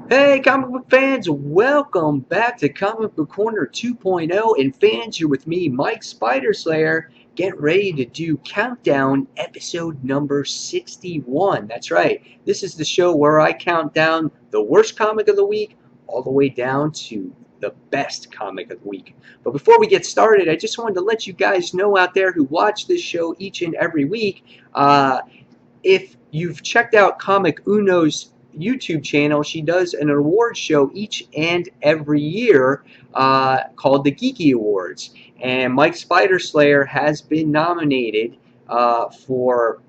Hey, comic book fans, welcome back to Comic Book Corner 2.0. And fans, you're with me, Mike Spider Slayer. Get ready to do Countdown episode number 61. That's right. This is the show where I count down the worst comic of the week all the way down to the best comic of the week. But before we get started, I just wanted to let you guys know out there who watch this show each and every week, if you've checked out Comic Uno's YouTube channel, she does an award show each and every year called the Geeky Awards. And Mike Spider Slayer has been nominated for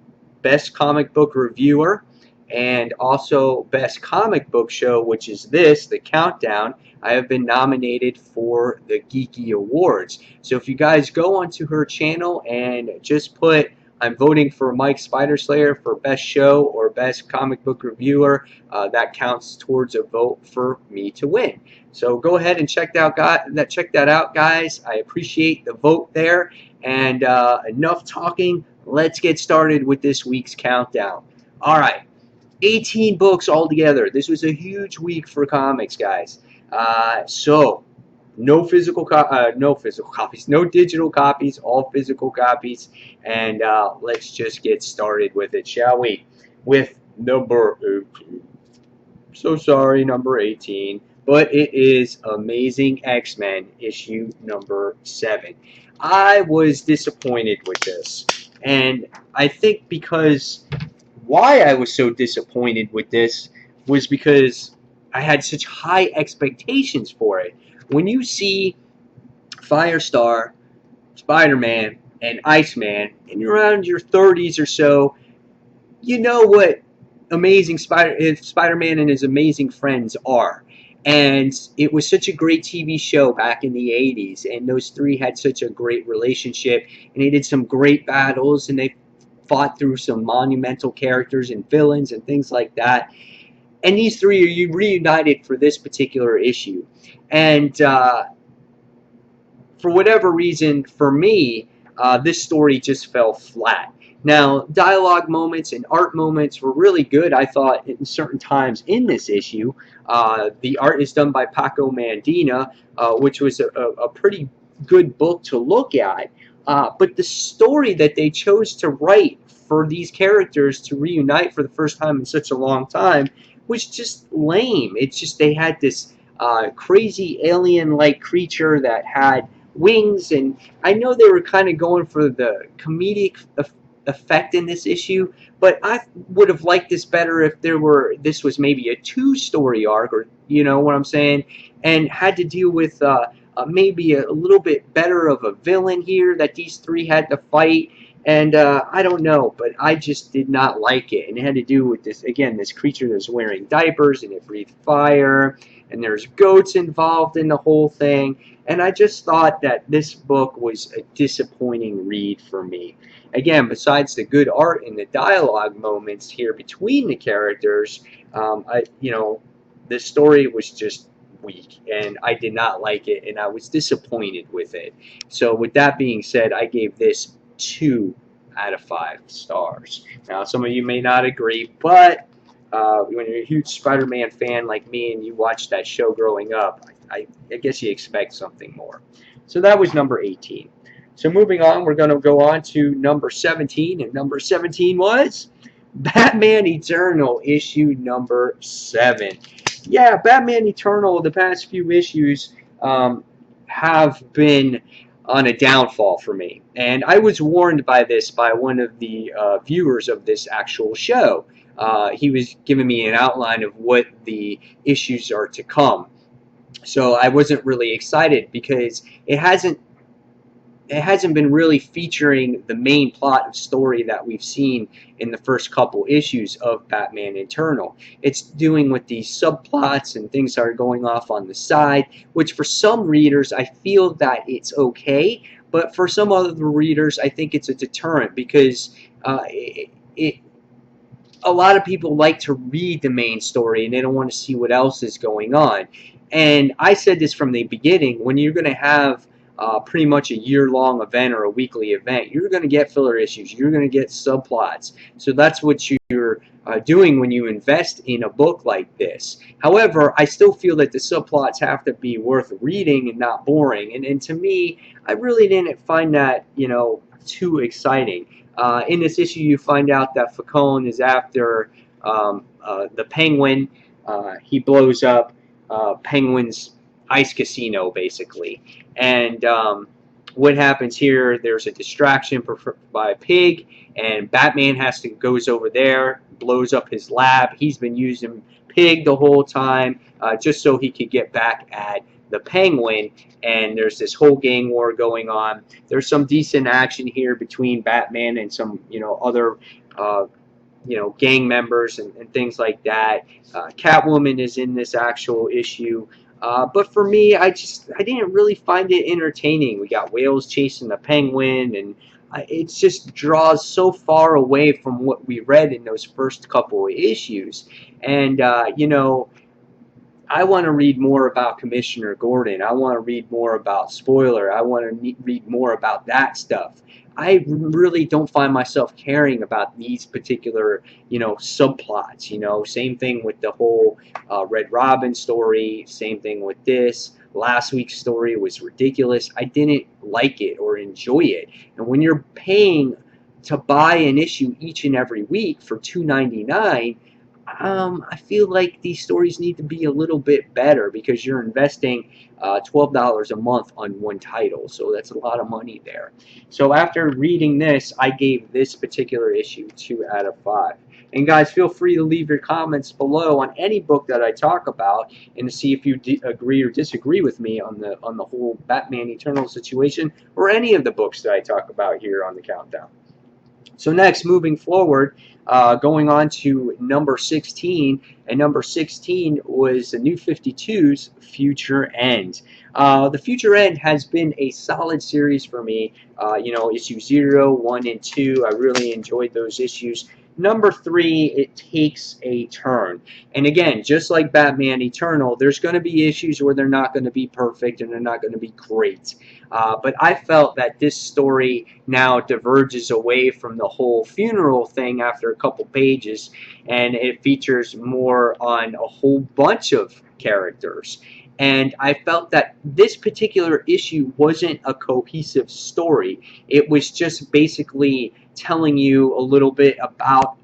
Best Comic Book Reviewer and also Best Comic Book Show, which is this, the Countdown. I have been nominated for the Geeky Awards. So if you guys go onto her channel and just put I'm voting for Mike Spider Slayer for Best Show or Best Comic Book Reviewer, that counts towards a vote for me to win. So go ahead and check that out, guys. I appreciate the vote there. And enough talking. Let's get started with this week's countdown. All right, 18 books altogether. This was a huge week for comics, guys. No physical copies, no digital copies, all physical copies. And let's just get started with it, shall we? With number 18. So sorry, number 18. But it is Amazing X-Men issue number 7. I was disappointed with this. And I think because why I was so disappointed with this was because I had such high expectations for it. When you see Firestar, Spider-Man, and Iceman, and you're around your 30s or so, you know what Spider-Man and his amazing friends are. And it was such a great TV show back in the 80s, and those three had such a great relationship, and they did some great battles, and they fought through some monumental characters and villains and things like that. And these three are reunited for this particular issue. And for whatever reason, for me, this story just fell flat. Now, dialogue moments and art moments were really good, I thought, in certain times in this issue. The art is done by Paco Mandina, which was a pretty good book to look at. But the story that they chose to write for these characters to reunite for the first time in such a long time was just lame. It's just they had this crazy alien-like creature that had wings, and I know they were kind of going for the comedic effect in this issue, but I would have liked this better if this was maybe a two-story arc, or you know what I'm saying, and had to deal with maybe a little bit better of a villain here that these three had to fight. And I don't know, but I just did not like it. And it had to do with this, again, this creature that's wearing diapers and it breathed fire. And there's goats involved in the whole thing. And I just thought that this book was a disappointing read for me. Again, besides the good art and the dialogue moments here between the characters, the story was just weak. And I did not like it. And I was disappointed with it. So with that being said, I gave this 2 out of 5 stars. Now, some of you may not agree, but when you're a huge Spider-Man fan like me and you watched that show growing up, I guess you expect something more. So that was number 18. So moving on, we're going to go on to number 17, and number 17 was Batman Eternal issue number 7. Yeah, Batman Eternal, the past few issues have been on a downfall for me. And I was warned by this by one of the viewers of this actual show. He was giving me an outline of what the issues are to come. So I wasn't really excited because it hasn't been really featuring the main plot of story that we've seen in the first couple issues of Batman Eternal. It's doing with these subplots and things that are going off on the side, which for some readers I feel that it's okay, but for some other readers I think it's a deterrent because a lot of people like to read the main story and they don't want to see what else is going on. And I said this from the beginning, when you're going to have pretty much a year-long event or a weekly event, you're going to get filler issues. You're going to get subplots. So that's what you're doing when you invest in a book like this. However, I still feel that the subplots have to be worth reading and not boring. And to me, I really didn't find that, too exciting. In this issue, you find out that Falcone is after the Penguin. He blows up Penguin's ice casino, basically. And what happens here, there's a distraction by a pig, and Batman goes over there, blows up his lab. He's been using Pig the whole time, just so he could get back at the Penguin, and there's this whole gang war going on. There's some decent action here between Batman and some, other gang members and things like that. Catwoman is in this actual issue. But for me, I didn't really find it entertaining. We got whales chasing the Penguin, and it just draws so far away from what we read in those first couple of issues. And, I want to read more about Commissioner Gordon. I want to read more about Spoiler. I want to read more about that stuff. I really don't find myself caring about these particular, subplots. Same thing with the whole Red Robin story. Same thing with this. Last week's story was ridiculous. I didn't like it or enjoy it. And when you're paying to buy an issue each and every week for $2.99, I feel like these stories need to be a little bit better, because you're investing $12 a month on one title, so that's a lot of money there. So after reading this, I gave this particular issue 2 out of 5. And guys, feel free to leave your comments below on any book that I talk about, and to see if you agree or disagree with me on the whole Batman Eternal situation, or any of the books that I talk about here on the countdown. So next, moving forward, going on to number 16, and number 16 was the New 52's Future End. The Future End has been a solid series for me. Issue 0, 1, and 2, I really enjoyed those issues. Number 3, it takes a turn. And again, just like Batman Eternal, there's going to be issues where they're not going to be perfect and they're not going to be great. But I felt that this story now diverges away from the whole funeral thing after a couple pages, and it features more on a whole bunch of characters. And I felt that this particular issue wasn't a cohesive story. It was just basically telling you a little bit about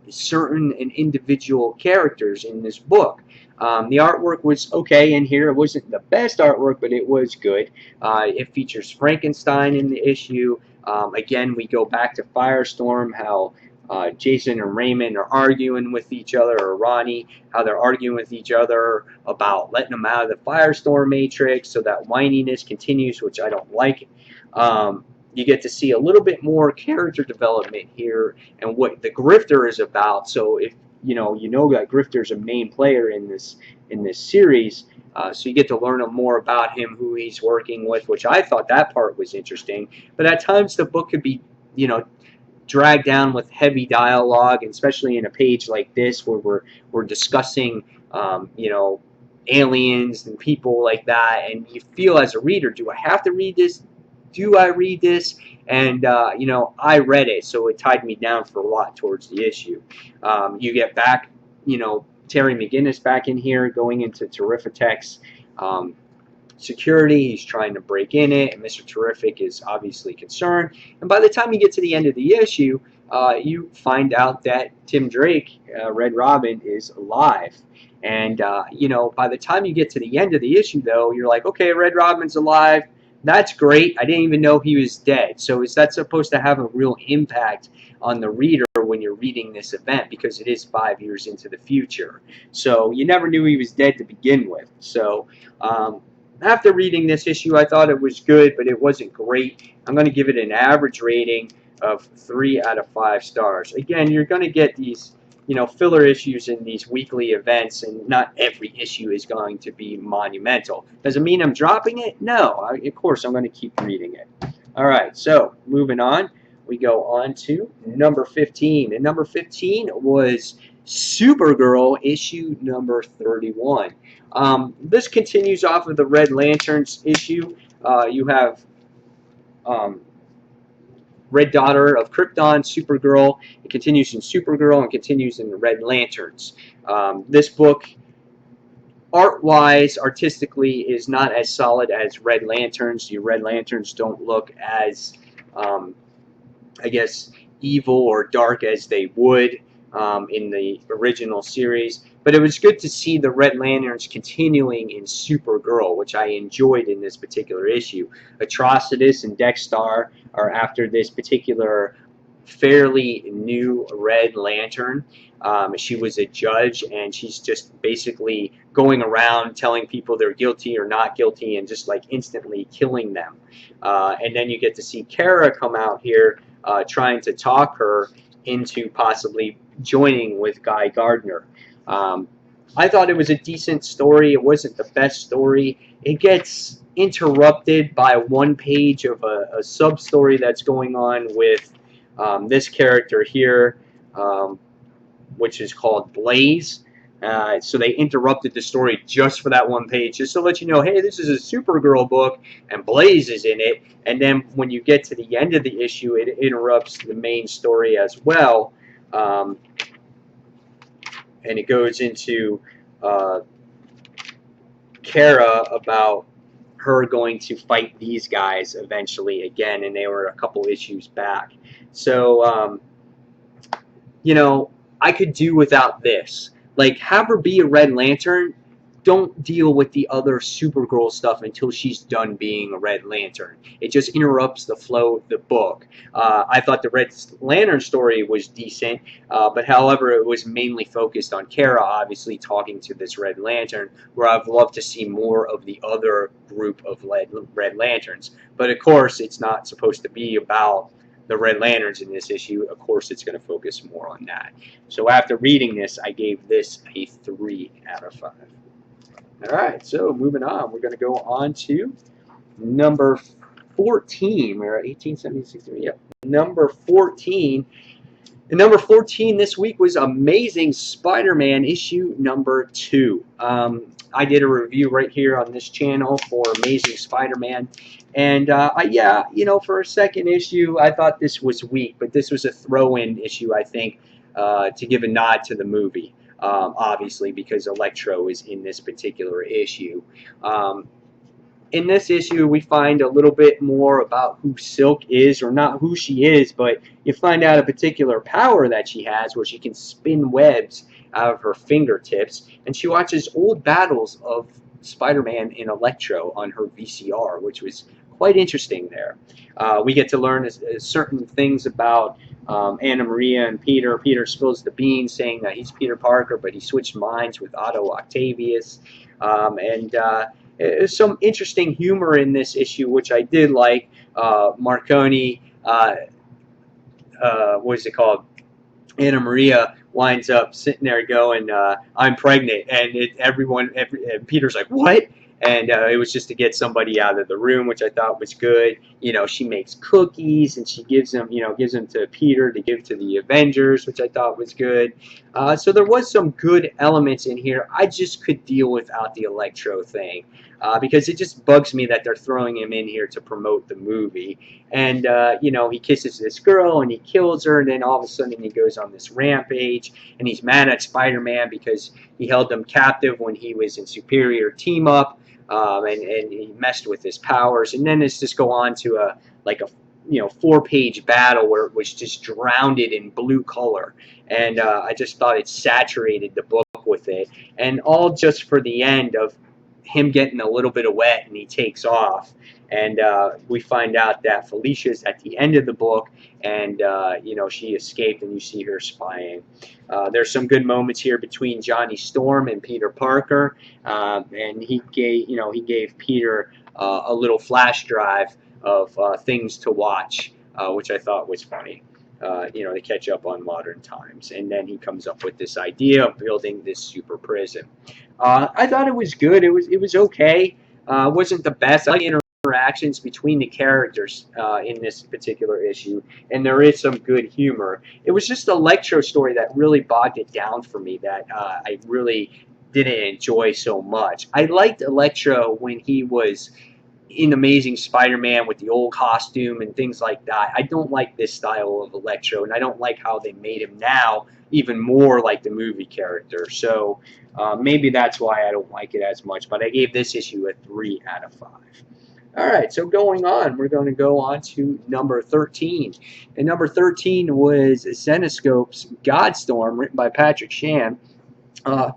certain and individual characters in this book. The artwork was okay in here. It wasn't the best artwork, but it was good. It features Frankenstein in the issue. Again, we go back to Firestorm, how Jason and Raymond are arguing with each other, or Ronnie, how they're arguing with each other about letting them out of the Firestorm Matrix, so that whininess continues, which I don't like. You get to see a little bit more character development here and what the Grifter is about. So if you know that Grifter's a main player in this series, so you get to learn more about him, who he's working with, which I thought that part was interesting. But at times the book could be, dragged down with heavy dialogue, and especially in a page like this where we're discussing, aliens and people like that, and you feel as a reader, do I have to read this? Do I read this? And I read it, so it tied me down for a lot towards the issue. You get back, Terry McGinnis back in here, going into Terrific's security. He's trying to break in it, and Mr. Terrific is obviously concerned. And by the time you get to the end of the issue, you find out that Tim Drake, Red Robin, is alive. And by the time you get to the end of the issue, though, you're like, okay, Red Robin's alive. That's great. I didn't even know he was dead. So is that supposed to have a real impact on the reader when you're reading this event, because it is 5 years into the future? So you never knew he was dead to begin with. So after reading this issue, I thought it was good, but it wasn't great. I'm going to give it an average rating of 3 out of 5 stars. Again, you're going to get these filler issues in these weekly events, and not every issue is going to be monumental. Does it mean I'm dropping it? No. Of course, I'm going to keep reading it. All right, so moving on, we go on to number 15. And number 15 was Supergirl, issue number 31. This continues off of the Red Lanterns issue. You have um, Red Daughter of Krypton, Supergirl. It continues in Supergirl and continues in the Red Lanterns. This book, art-wise, artistically, is not as solid as Red Lanterns. The Red Lanterns don't look as, I guess, evil or dark as they would in the original series. But it was good to see the Red Lanterns continuing in Supergirl, which I enjoyed in this particular issue. Atrocitus and Dexter are after this particular fairly new Red Lantern. She was a judge, and she's just basically going around telling people they're guilty or not guilty and just like instantly killing them. And then you get to see Kara come out here trying to talk her into possibly joining with Guy Gardner. I thought it was a decent story. It wasn't the best story. It gets interrupted by one page of a sub-story that's going on with this character here, which is called Blaze. So they interrupted the story just for that one page, just to let you know, hey, this is a Supergirl book, and Blaze is in it. And then when you get to the end of the issue, it interrupts the main story as well. And it goes into Kara about her going to fight these guys eventually again, and they were a couple issues back. So, you know, I could do without this. Like, have her be a Red Lantern. Don't deal with the other Supergirl stuff until she's done being a Red Lantern. It just interrupts the flow of the book. I thought the Red Lantern story was decent, but however, it was mainly focused on Kara, obviously, talking to this Red Lantern, where I've loved to see more of the other group of Red Lanterns. But, of course, it's not supposed to be about the Red Lanterns in this issue. Of course, it's going to focus more on that. So after reading this, I gave this a 3 out of 5. All right, so moving on, we're going to go on to number 14. We're at 18, 17, 16, yep. Number 14. And number 14 this week was Amazing Spider-Man issue number 2. I did a review right here on this channel for Amazing Spider-Man. And, yeah, you know, for a second issue, I thought this was weak. But this was a throw-in issue, I think, to give a nod to the movie. Obviously, because Electro is in this particular issue. In this issue, we find a little bit more about who Silk is, or not who she is, but you find out a particular power that she has where she can spin webs out of her fingertips, and she watches old battles of Spider-Man and Electro on her VCR, which was quite interesting there. We get to learn certain things about Anna Maria and Peter. Peter spills the beans saying that he's Peter Parker, but he switched minds with Otto Octavius. There's some interesting humor in this issue, which I did like. Marconi, what is it called? Anna Maria winds up sitting there going, I'm pregnant. And Peter's like, what? And it was just to get somebody out of the room, which I thought was good. You know, she makes cookies and she gives them, gives them to Peter to give to the Avengers, which I thought was good. So there was some good elements in here. I just could deal without the Electro thing. Because it just bugs me that they're throwing him in here to promote the movie. And, he kisses this girl and he kills her, and then all of a sudden he goes on this rampage, and he's mad at Spider-Man because he held him captive when he was in Superior Team Up, and he messed with his powers. And then it's just go on to a 4-page battle where it was just drowned in blue color. And I just thought it saturated the book with it. And all just for the end of him getting a little bit of wet, and he takes off, and we find out that Felicia's at the end of the book, and she escaped, and you see her spying. There's some good moments here between Johnny Storm and Peter Parker, and he gave Peter a little flash drive of things to watch, which I thought was funny. To catch up on modern times. And then he comes up with this idea of building this super prison. I thought it was good. It was okay. It wasn't the best. I like interactions between the characters in this particular issue, and there is some good humor. It was just the Electro story that really bogged it down for me, that I really didn't enjoy so much. I liked Electro when he was in Amazing Spider-Man with the old costume and things like that. I don't like this style of Electro, and I don't like how they made him now even more like the movie character. So maybe that's why I don't like it as much. But I gave this issue a 3 out of 5. All right, so going on, we're going to go on to number 13. And number 13 was Zenescope's Godstorm, written by Patrick Shan.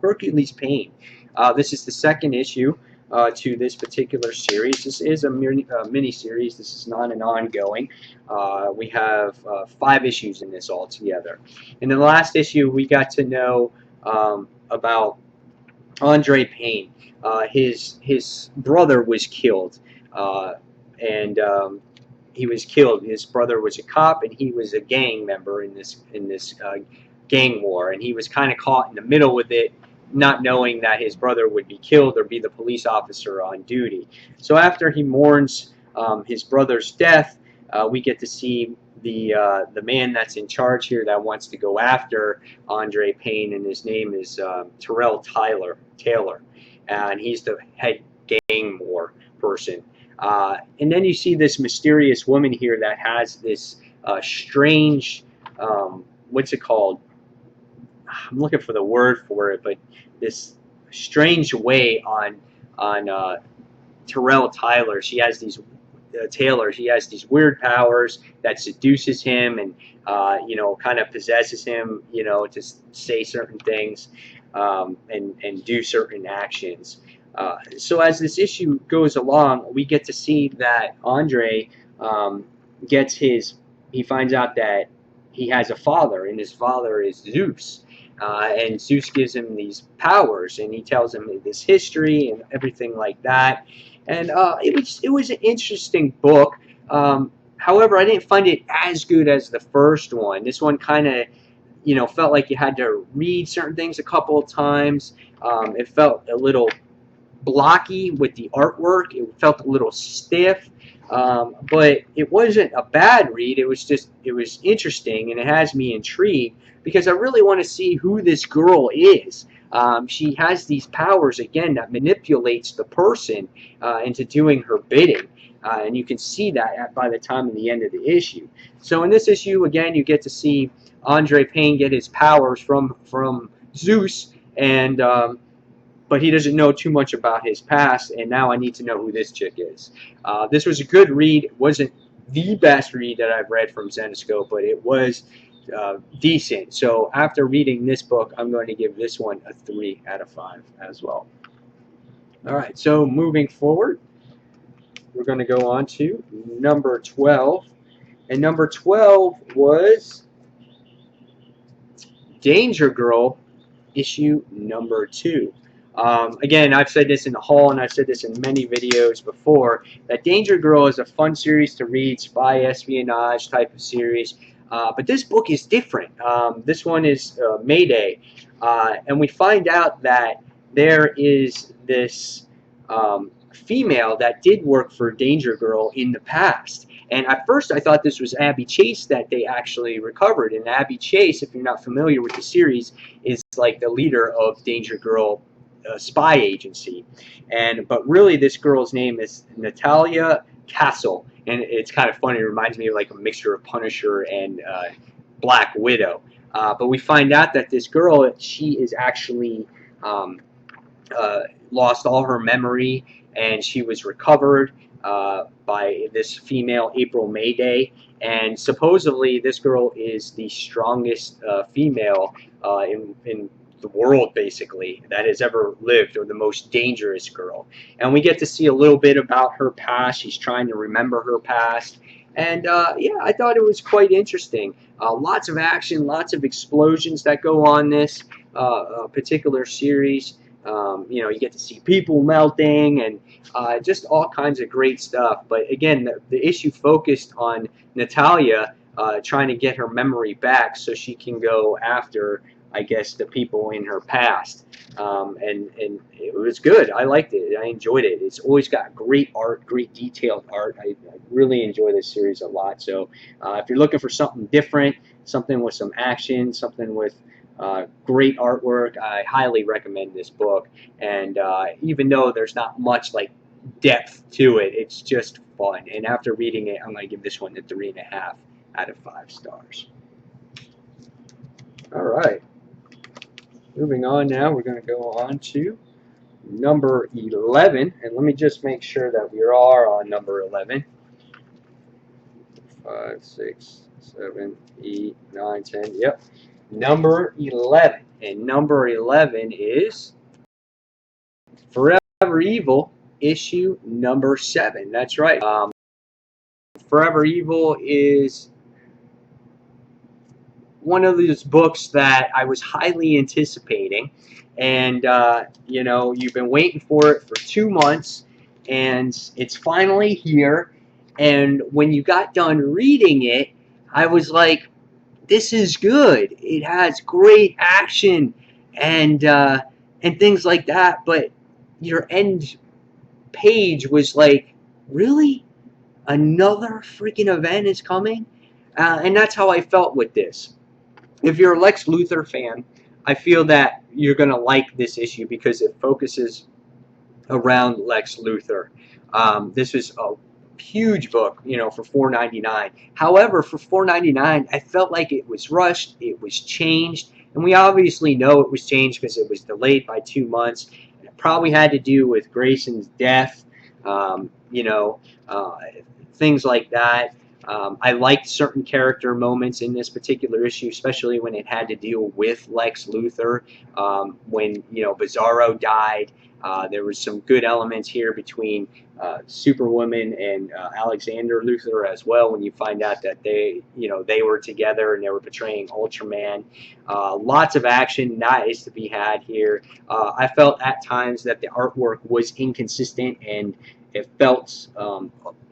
Hercules Pain. This is the second issue to this particular series. This is a mini series. This is not an ongoing. We have 5 issues in this altogether. In the last issue, we got to know about Andre Payne. His brother was killed, and he was killed. His brother was a cop, and he was a gang member in this gang war, and he was kind of caught in the middle with it, not knowing that his brother would be killed or be the police officer on duty. So after he mourns his brother's death, we get to see the man that's in charge here that wants to go after Andre Payne, and his name is Terrell Taylor, and he's the head gang war person. And then you see this mysterious woman here that has this strange, what's it called? I'm looking for the word for it, but this strange way on Terrell Taylor. She has these He has these weird powers that seduces him, and kind of possesses him, to say certain things and do certain actions. So as this issue goes along, we get to see that Andre he finds out that he has a father, and his father is Zeus. And Zeus gives him these powers, and he tells him this history and everything like that. And it was an interesting book. However, I didn't find it as good as the first one. This one kind of, felt like you had to read certain things a couple of times. It felt a little blocky with the artwork. It felt a little stiff. But it wasn't a bad read. It was interesting, and it has me intrigued because I really want to see who this girl is. She has these powers, again, that manipulates the person into doing her bidding. And you can see that by the time of the end of the issue. So in this issue, again, you get to see Andre Payne get his powers from Zeus, and but he doesn't know too much about his past, and now I need to know who this chick is. This was a good read. It wasn't the best read that I've read from Zenescope, but it was decent. So after reading this book, I'm going to give this one a 3 out of 5 as well. All right, so moving forward, we're going to go on to number 12. And number 12 was Danger Girl, issue number 2. Again, I've said this in the haul, and I've said this in many videos before, that Danger Girl is a fun series to read, spy espionage type of series. But this book is different. This one is Mayday. And we find out that there is this female that did work for Danger Girl in the past. And at first I thought this was Abby Chase that they actually recovered. And Abby Chase, if you're not familiar with the series, is like the leader of Danger Girl spy agency. But really this girl's name is Natalia Castle. And it's kind of funny. It reminds me of like a mixture of Punisher and Black Widow. But we find out that this girl, she is actually lost all her memory, and she was recovered by this female, April Mayday. And supposedly this girl is the strongest female in the world, basically, that has ever lived, or the most dangerous girl. And we get to see a little bit about her past. She's trying to remember her past. And yeah, I thought it was quite interesting. Lots of action, lots of explosions that go on this particular series. You get to see people melting, and just all kinds of great stuff. But again, the issue focused on Natalia trying to get her memory back so she can go after, I guess, the people in her past. And it was good. I liked it. I enjoyed it. It's always got great art, great detailed art. I really enjoy this series a lot. So if you're looking for something different, something with some action, something with great artwork, I highly recommend this book. And even though there's not much like depth to it. It's just fun. And after reading it, I'm going to give this one a 3.5 out of 5 stars. All right. Moving on now, we're going to go on to number 11. And let me just make sure that we are on number 11. 5, 6, 7, 8, 9, 10. Yep. Number 11. And number 11 is Forever Evil, issue number 7. That's right. Forever Evil is one of those books that I was highly anticipating, and you know, you've been waiting for it for 2 months, and it's finally here. And when you got done reading it, I was like, this is good. It has great action and things like that, but your end page was like, really? Another freaking event is coming? And that's how I felt with this. If you're a Lex Luthor fan, I feel that you're going to like this issue because it focuses around Lex Luthor. This was a huge book, you know, for $4.99. However, for $4.99, I felt like it was rushed, it was changed, and we obviously know it was changed because it was delayed by 2 months. It probably had to do with Grayson's death, you know, things like that. I liked certain character moments in this particular issue, especially when it had to deal with Lex Luthor. When, you know, Bizarro died, there was some good elements here between Superwoman and Alexander Luthor as well, when you find out that they, you know, they were together and they were portraying Ultraman. Lots of action that is to be had here. I felt at times that the artwork was inconsistent, and it felt,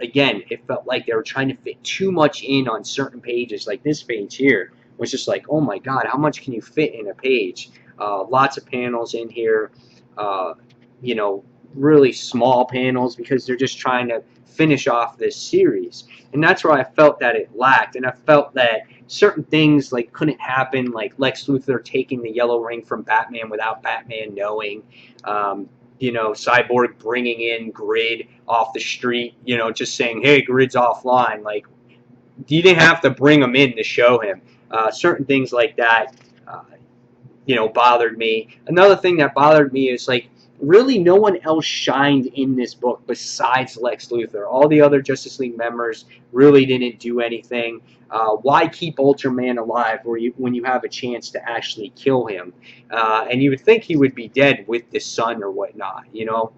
again, it felt like they were trying to fit too much in on certain pages. Like this page here was just like, oh my god, how much can you fit in a page? Lots of panels in here, you know, really small panels because they're just trying to finish off this series. And that's where I felt that it lacked. And I felt that certain things like couldn't happen, like Lex Luthor taking the yellow ring from Batman without Batman knowing. You know, Cyborg bringing in Grid off the street, you know, just saying, hey, Grid's offline. Like, you didn't have to bring him in to show him. Certain things like that, you know, bothered me. Another thing that bothered me is, like, really no one else shined in this book besides Lex Luthor. All the other Justice League members really didn't do anything. Why keep Ultraman alive when you have a chance to actually kill him? And you would think he would be dead with the sun or whatnot, you know?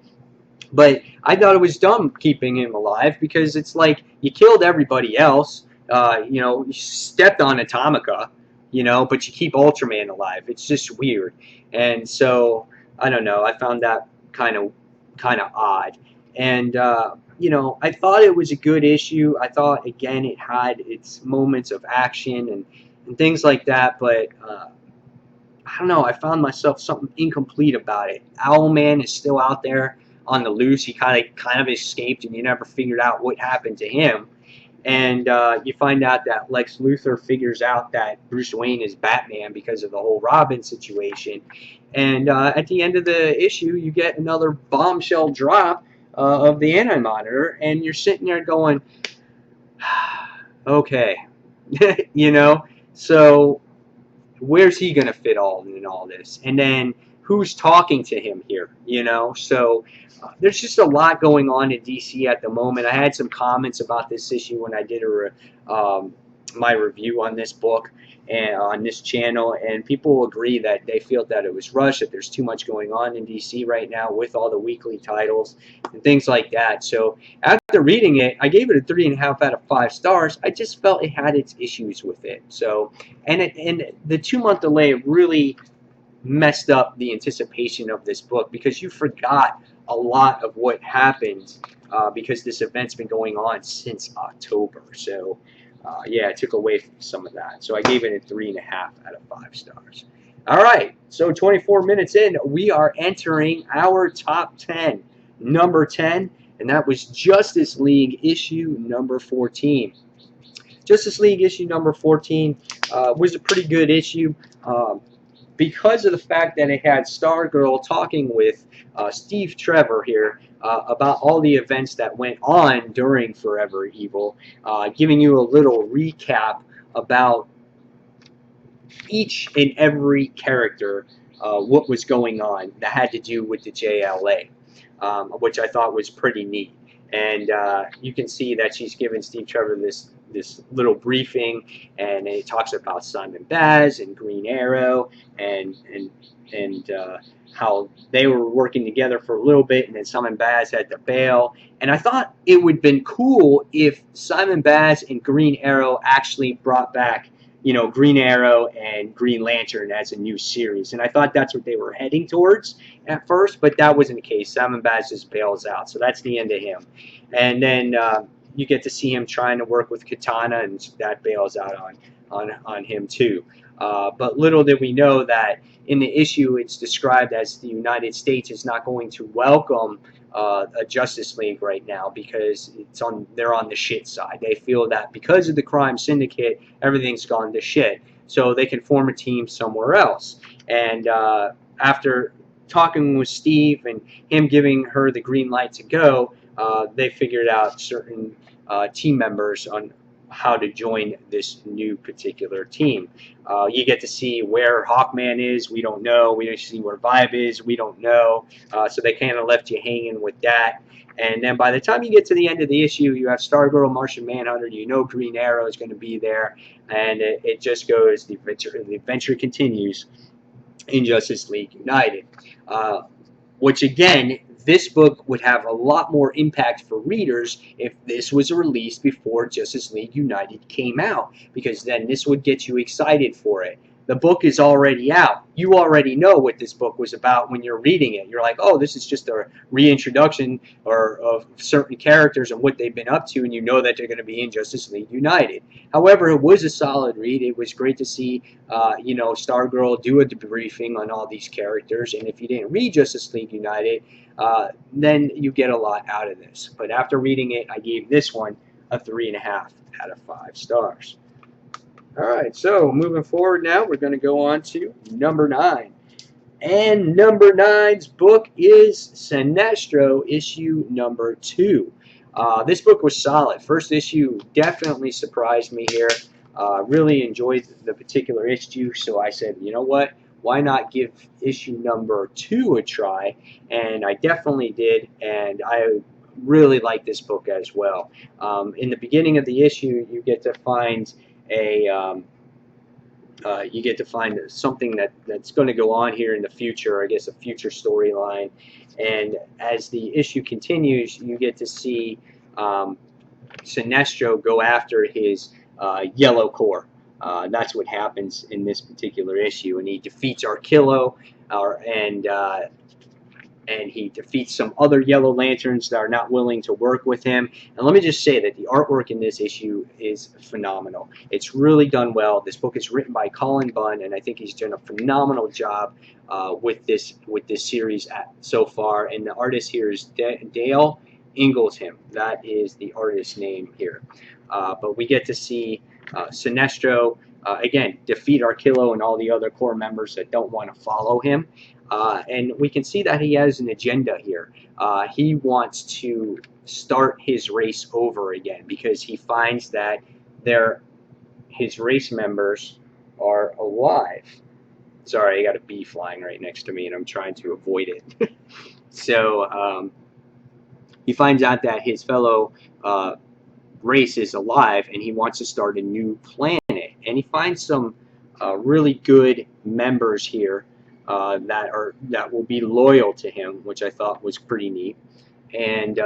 But I thought it was dumb keeping him alive because it's like you killed everybody else. You know, you stepped on Atomica, you know, but you keep Ultraman alive. It's just weird. And so, I don't know, I found that kind of odd. And, you know, I thought it was a good issue. I thought, again, it had its moments of action and things like that, but I don't know, I found myself something incomplete about it. Owlman is still out there on the loose. He kind of escaped, and you never figured out what happened to him. And you find out that Lex Luthor figures out that Bruce Wayne is Batman because of the whole Robin situation. And at the end of the issue, you get another bombshell drop of the Anti-Monitor, and you're sitting there going, okay, you know, so where's he going to fit all in all this? And then who's talking to him here, you know? So there's just a lot going on in DC at the moment. I had some comments about this issue when I did my review on this book and on this channel, and people agree that they feel that it was rushed, that there's too much going on in DC right now with all the weekly titles and things like that. So after reading it, I gave it a 3.5 out of 5 stars. I just felt it had its issues with it. So, and the 2-month delay really messed up the anticipation of this book because you forgot a lot of what happened because this event's been going on since October. So, yeah, it took away from some of that. So I gave it a 3.5 out of 5 stars. All right, so 24 minutes in, we are entering our top 10. Number 10, and that was Justice League issue number 14. Justice League issue number 14 was a pretty good issue. because of the fact that it had Stargirl talking with Steve Trevor here about all the events that went on during Forever Evil, giving you a little recap about each and every character, what was going on that had to do with the JLA, which I thought was pretty neat. And you can see that she's given Steve Trevor this little briefing, and it talks about Simon Baz and Green Arrow, and how they were working together for a little bit, and then Simon Baz had to bail. And I thought it would have been cool if Simon Baz and Green Arrow actually brought back, you know, Green Arrow and Green Lantern as a new series. And I thought that's what they were heading towards at first, but that wasn't the case. Simon Baz just bails out, so that's the end of him. And then you get to see him trying to work with Katana, and that bails out on him too. But little did we know that in the issue it's described as the United States is not going to welcome a Justice League right now because they're on the shit side. They feel that because of the crime syndicate, everything's gone to shit, so they can form a team somewhere else. And after talking with Steve and him giving her the green light to go, they figured out certain team members on how to join this new particular team. You get to see where Hawkman is, we don't know. We don't see where Vibe is, we don't know. So they kind of left you hanging with that. And then by the time you get to the end of the issue, you have Stargirl, Martian Manhunter, you know Green Arrow is going to be there, and it just goes, the adventure continues in Justice League United. Which again, this book would have a lot more impact for readers if this was released before Justice League United came out, because then this would get you excited for it. The book is already out. You already know what this book was about when you're reading it. You're like, oh, this is just a reintroduction of certain characters and what they've been up to, and you know that they're going to be in Justice League United. However, it was a solid read. It was great to see, you know, Stargirl do a debriefing on all these characters, and if you didn't read Justice League United, then you get a lot out of this. But after reading it, I gave this one a 3.5 out of 5 stars. Alright, so moving forward now, we're going to go on to number 9. And number 9's book is Sinestro, issue number 2. This book was solid. First issue definitely surprised me here. Really enjoyed the particular issue, so I said, you know what? Why not give issue number 2 a try? And I definitely did, and I really like this book as well. In the beginning of the issue, you get to find something that's going to go on here in the future, I guess a future storyline. And as the issue continues, you get to see Sinestro go after his Yellow Core. That's what happens in this particular issue, and he defeats Arkillo, and he defeats some other Yellow Lanterns that are not willing to work with him. And let me just say that the artwork in this issue is phenomenal. It's really done well. This book is written by Colin Bunn, and I think he's done a phenomenal job with this series so far. And the artist here is Dale Inglesham. That is the artist's name here. But we get to see Sinestro again defeat Arkillo and all the other core members that don't want to follow him. And we can see that he has an agenda here. He wants to start his race over again because he finds that his race members are alive. Sorry, I got a bee flying right next to me, and I'm trying to avoid it. So he finds out that his fellow race is alive, and he wants to start a new planet. And he finds some really good members here that will be loyal to him, which I thought was pretty neat. And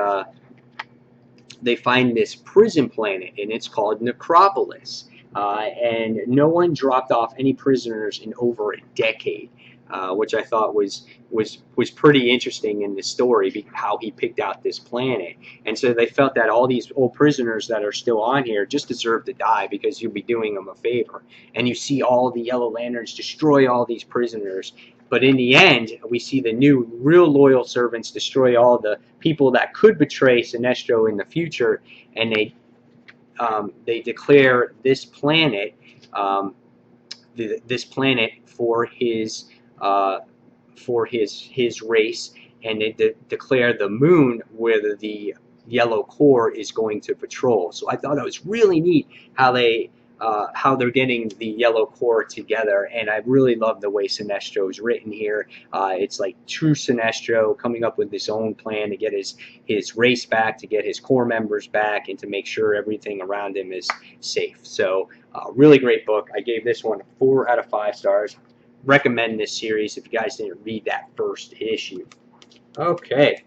they find this prison planet, and it's called Necropolis. And no one dropped off any prisoners in over a decade, which I thought was pretty interesting in the story, how he picked out this planet. And so they felt that all these old prisoners that are still on here just deserve to die because you'll be doing them a favor. And you see all the Yellow Lanterns destroy all these prisoners. But in the end, we see the new real loyal servants destroy all the people that could betray Sinestro in the future, and they declare this planet this planet for his race, and they declare the moon where the yellow core is going to patrol. So I thought that was really neat how they're getting the yellow core together, and I really love the way Sinestro is written here. It's like true Sinestro coming up with his own plan to get his race back, to get his core members back, and to make sure everything around him is safe. So really great book. I gave this one 4 out of 5 stars. Recommend this series if you guys didn't read that first issue. Okay,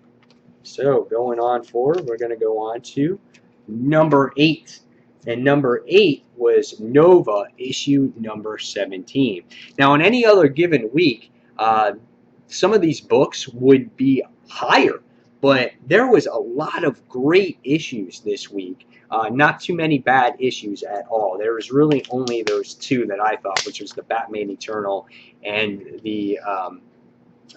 so going on forward, we're going to go on to number 8. And number 8 was Nova, issue number 17. Now, on any other given week, some of these books would be higher, but there was a lot of great issues this week. Not too many bad issues at all. There was really only those 2 that I thought, which was the Batman Eternal and the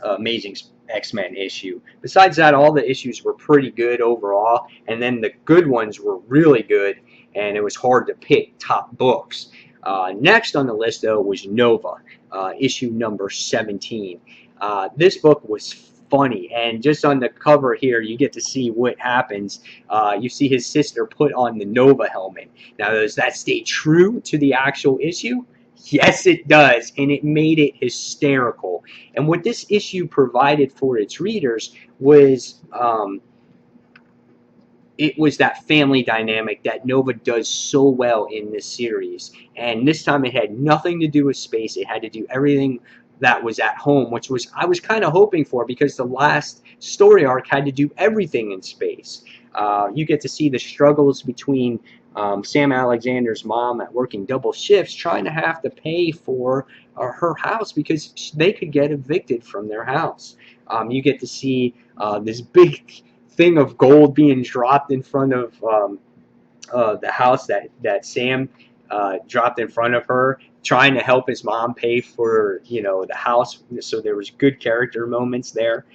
Amazing X-Men issue. Besides that, all the issues were pretty good overall, and then the good ones were really good, and it was hard to pick top books. Next on the list, though, was Nova, issue number 17. This book was funny, and just on the cover here, you get to see what happens. You see his sister put on the Nova helmet. Now, does that stay true to the actual issue? Yes, it does, and it made it hysterical. And what this issue provided for its readers was it was that family dynamic that Nova does so well in this series. And this time it had nothing to do with space. It had to do everything that was at home, which was I was kind of hoping for, because the last story arc had to do everything in space. You get to see the struggles between Sam Alexander's mom at working double shifts, trying to have to pay for her house because they could get evicted from their house. You get to see this big thing of gold being dropped in front of the house that Sam dropped in front of her, trying to help his mom pay for the house. So there was good character moments there.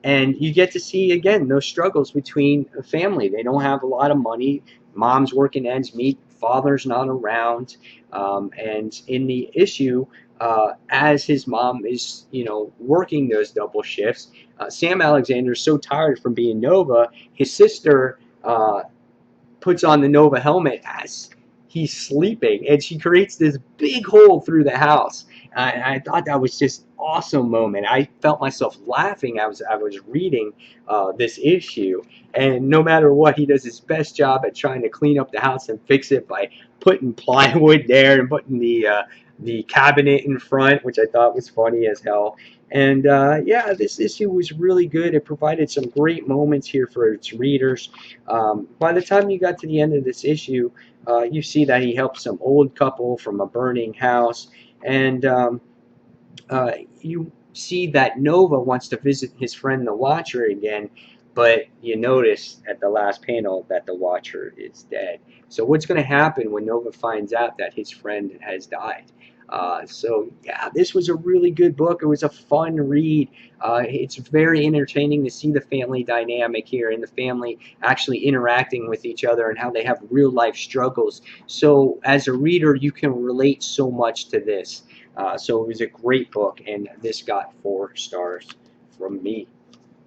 And you get to see, again, those struggles between a family. They don't have a lot of money. Mom's working ends meet. Father's not around. And in the issue, as his mom is, working those double shifts, Sam Alexander is so tired from being Nova, his sister puts on the Nova helmet as he's sleeping, and she creates this big hole through the house. I thought that was just awesome moment. I felt myself laughing as I was reading this issue, and no matter what, he does his best job at trying to clean up the house and fix it by putting plywood there and putting the cabinet in front, which I thought was funny as hell. And yeah, this issue was really good. It provided some great moments here for its readers. By the time you got to the end of this issue, you see that he helped some old couple from a burning house, and you see that Nova wants to visit his friend the Watcher again, but you notice at the last panel that the Watcher is dead. So what's going to happen when Nova finds out that his friend has died? So yeah, this was a really good book. It was a fun read. It's very entertaining to see the family dynamic here and the family actually interacting with each other and how they have real life struggles. So as a reader, you can relate so much to this. So it was a great book, and this got 4 stars from me.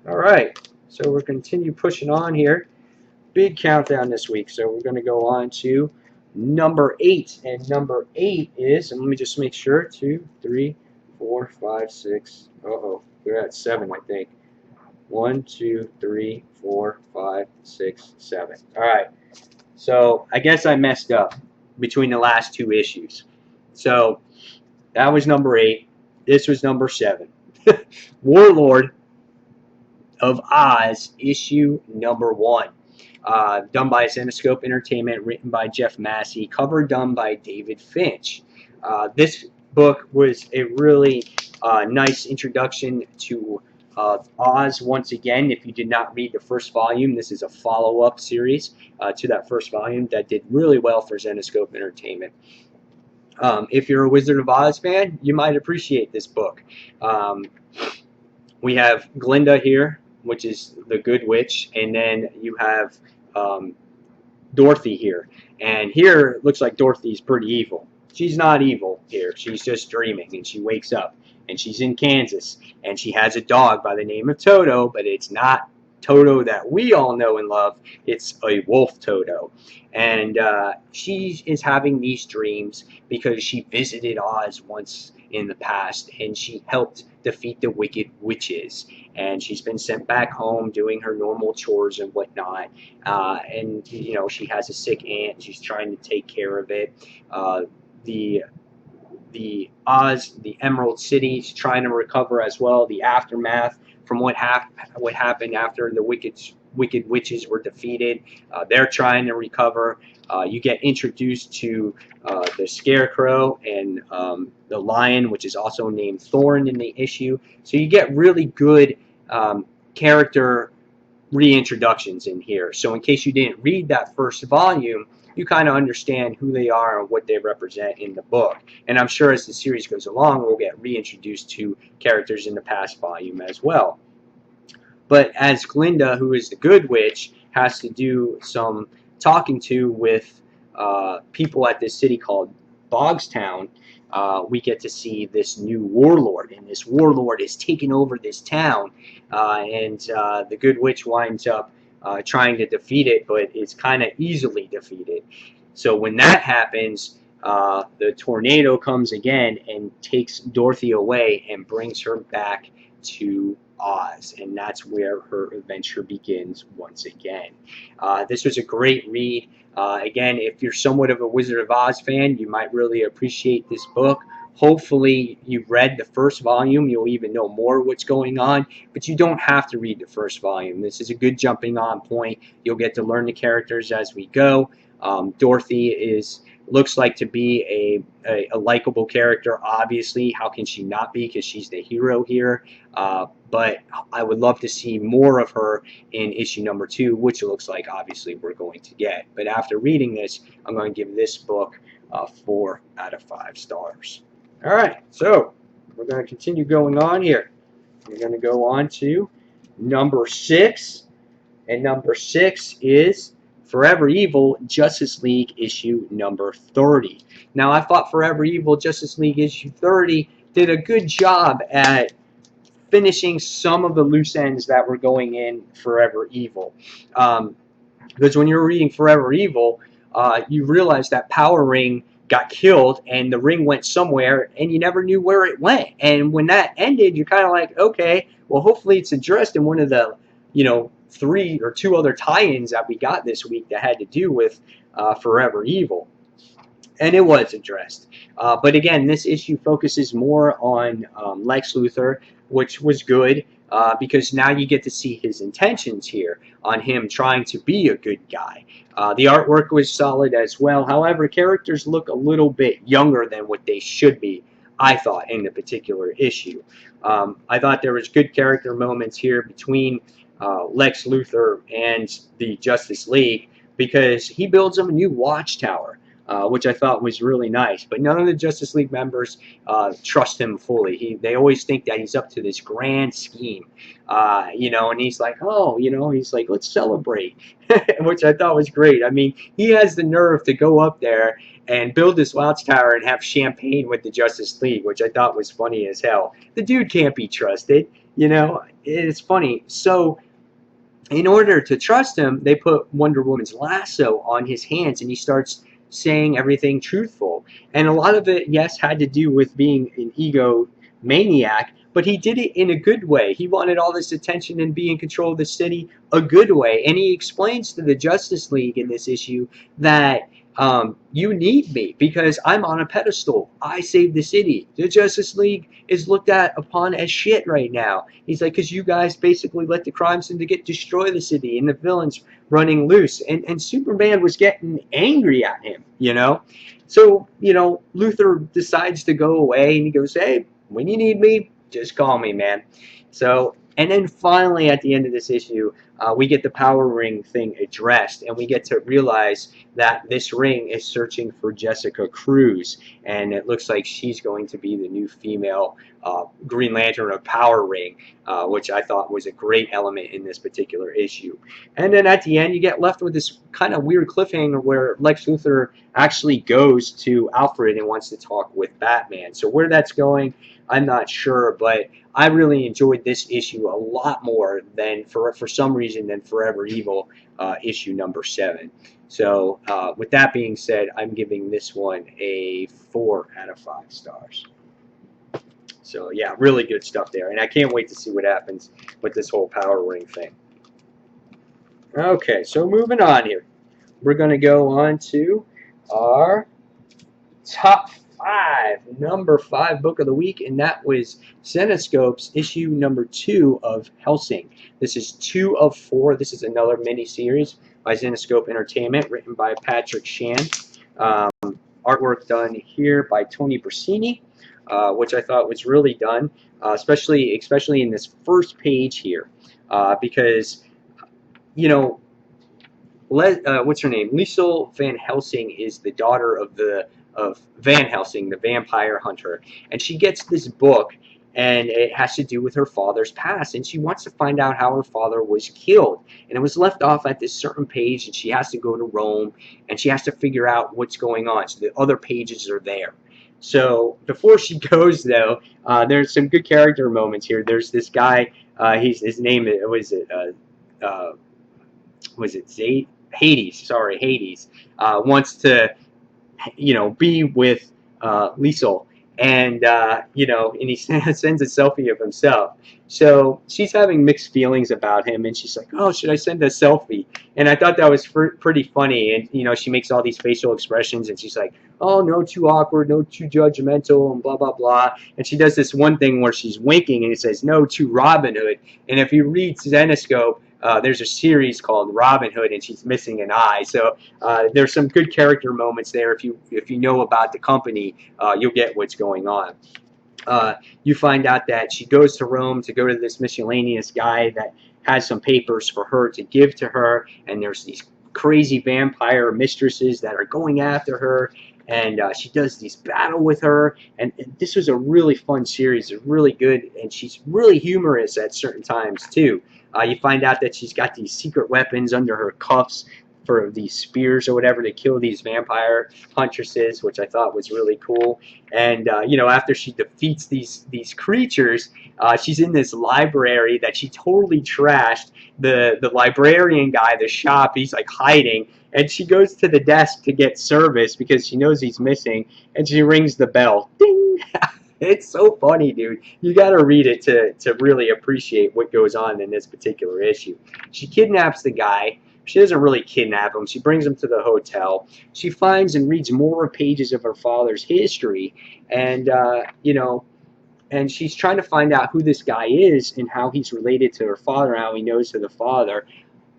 All right, so we'll continue pushing on here. Big countdown this week. So we're going to go on to number 8, and number 8 is, and let me just make sure, 2, 3, 4, 5, 6. We're at 7, I think. 1, 2, 3, 4, 5, 6, 7. All right. So I guess I messed up between the last 2 issues. So that was number 8. This was number 7. Warlord of Oz, issue number 1. Done by Zenescope Entertainment, written by Jeff Massey, cover done by David Finch. This book was a really nice introduction to Oz once again. If you did not read the first volume, this is a follow-up series to that first volume that did really well for Zenescope Entertainment. If you're a Wizard of Oz fan, you might appreciate this book. We have Glinda here, which is the good witch, and then you have Dorothy here. And here it looks like Dorothy's pretty evil. she's not evil here. She's just dreaming, and she wakes up, and she's in Kansas, and she has a dog by the name of Toto, but it's not Toto that we all know and love. It's a wolf Toto. And she is having these dreams because she visited Oz once in the past, and she helped defeat the wicked witches. And she's been sent back home doing her normal chores and whatnot. And you know, she has a sick aunt. She's trying to take care of it. Uh, the Oz, the Emerald City, is trying to recover as well. The aftermath from what happened after the wicked witches were defeated. They're trying to recover. You get introduced to the Scarecrow and the Lion, which is also named Thorn in the issue. So you get really good character reintroductions in here. So in case you didn't read that first volume, you kind of understand who they are and what they represent in the book. And I'm sure as the series goes along, we'll get reintroduced to characters in the past volume as well. But as Glinda, who is the Good Witch, has to do some talking to with people at this city called Bogstown, we get to see this new warlord, and this warlord is taking over this town, and the Good Witch winds up trying to defeat it, but it's kind of easily defeated. So when that happens, the tornado comes again and takes Dorothy away and brings her back to Oz, and that's where her adventure begins once again. This was a great read. Again, if you're somewhat of a Wizard of Oz fan, you might really appreciate this book. Hopefully you've read the first volume. You'll even know more what's going on, but you don't have to read the first volume. This is a good jumping on point. You'll get to learn the characters as we go. Dorothy looks like to be a likable character, obviously. How can she not be, because she's the hero here? But I would love to see more of her in issue number 2, which it looks like obviously we're going to get. But after reading this, I'm going to give this book 4 out of 5 stars. All right, so we're going to continue going on here. We're going to go on to number 6, and number 6 is Forever Evil Justice League issue number 30. Now, I thought Forever Evil Justice League issue 30 did a good job at finishing some of the loose ends that were going in Forever Evil. Because when you're reading Forever Evil, you realize that Power Ring got killed and the ring went somewhere and you never knew where it went. And when that ended, you're kind of like, okay, well, hopefully it's addressed in one of the, 3 or 2 other tie-ins that we got this week that had to do with Forever Evil. And it was addressed. But again, this issue focuses more on Lex Luthor, which was good because now you get to see his intentions here on him trying to be a good guy. The artwork was solid as well. However, characters look a little bit younger than what they should be, I thought, in the particular issue. I thought there was good character moments here between Lex Luthor and the Justice League because he builds them a new watchtower. Which I thought was really nice. But none of the Justice League members trust him fully. They always think that he's up to this grand scheme, and he's like, he's like, let's celebrate, which I thought was great. I mean, he has the nerve to go up there and build this watchtower and have champagne with the Justice League, which I thought was funny as hell. The dude can't be trusted, it's funny. So in order to trust him, they put Wonder Woman's lasso on his hands, and he starts saying everything truthful. And a lot of it, yes, had to do with being an egomaniac, but he did it in a good way. He wanted all this attention and be in control of the city a good way. And he explains to the Justice League in this issue that you need me because I'm on a pedestal. I saved the city. The Justice League is looked at upon as shit right now. He's like, because you guys basically let the crime syndicate destroy the city and the villains running loose. And Superman was getting angry at him, So, Luthor decides to go away and he goes, hey, when you need me, just call me, man. So, and then finally at the end of this issue, we get the power ring thing addressed, and we get to realize that this ring is searching for Jessica Cruz, and it looks like she's going to be the new female Green Lantern of Power Ring, which I thought was a great element in this particular issue. And then at the end, you get left with this kind of weird cliffhanger where Lex Luthor actually goes to Alfred and wants to talk with Batman. So where that's going, I'm not sure, but I really enjoyed this issue a lot more than, for some reason, than Forever Evil issue number 7. So with that being said, I'm giving this one a 4 out of 5 stars. So yeah, really good stuff there, and I can't wait to see what happens with this whole Power Ring thing. Okay, so moving on here, we're going to go on to our top 5, number 5 book of the week, and that was Zenescope's issue number 2 of Hellsing. This is 2 of 4. This is another mini-series by Zenescope Entertainment, written by Patrick Shan. Artwork done here by Tony Brasini, which I thought was really done, especially in this first page here, because, you know, what's her name? Liesel Van Helsing is the daughter of Van Helsing, the vampire hunter, and she gets this book, and it has to do with her father's past, and she wants to find out how her father was killed, and it was left off at this certain page, and she has to go to Rome, and she has to figure out what's going on. So the other pages are there. So before she goes, though, there's some good character moments here. There's this guy. His name was it Hades? Sorry, Hades wants to, be with Liesel, and and he sends a selfie of himself. So she's having mixed feelings about him, and she's like, "Oh, should I send a selfie?" And I thought that was pretty funny. And she makes all these facial expressions, and she's like, "Oh, no, too awkward, no, too judgmental, and blah blah blah." And she does this one thing where she's winking, and it says, "No, too Robin Hood." And if you read Zenescope, there's a series called Robin Hood, and she's missing an eye. So there's some good character moments there. If you know about the company, you'll get what's going on. You find out that she goes to Rome to go to this miscellaneous guy that has some papers for her to give to her, and there's these crazy vampire mistresses that are going after her, and she does this battle with her, and this was a really fun series. It's really good, and she's really humorous at certain times too. You find out that she's got these secret weapons under her cuffs for these spears or whatever to kill these vampire huntresses, which I thought was really cool. And after she defeats these creatures, she's in this library that she totally trashed. The librarian guy, the shop, he's like hiding, and she goes to the desk to get service because she knows he's missing, and she rings the bell. Ding! It's so funny, dude. You got to read it to really appreciate what goes on in this particular issue. She kidnaps the guy. She doesn't really kidnap him. She brings him to the hotel. She finds and reads more pages of her father's history, and and she's trying to find out who this guy is and how he's related to her father, and how he knows to the father.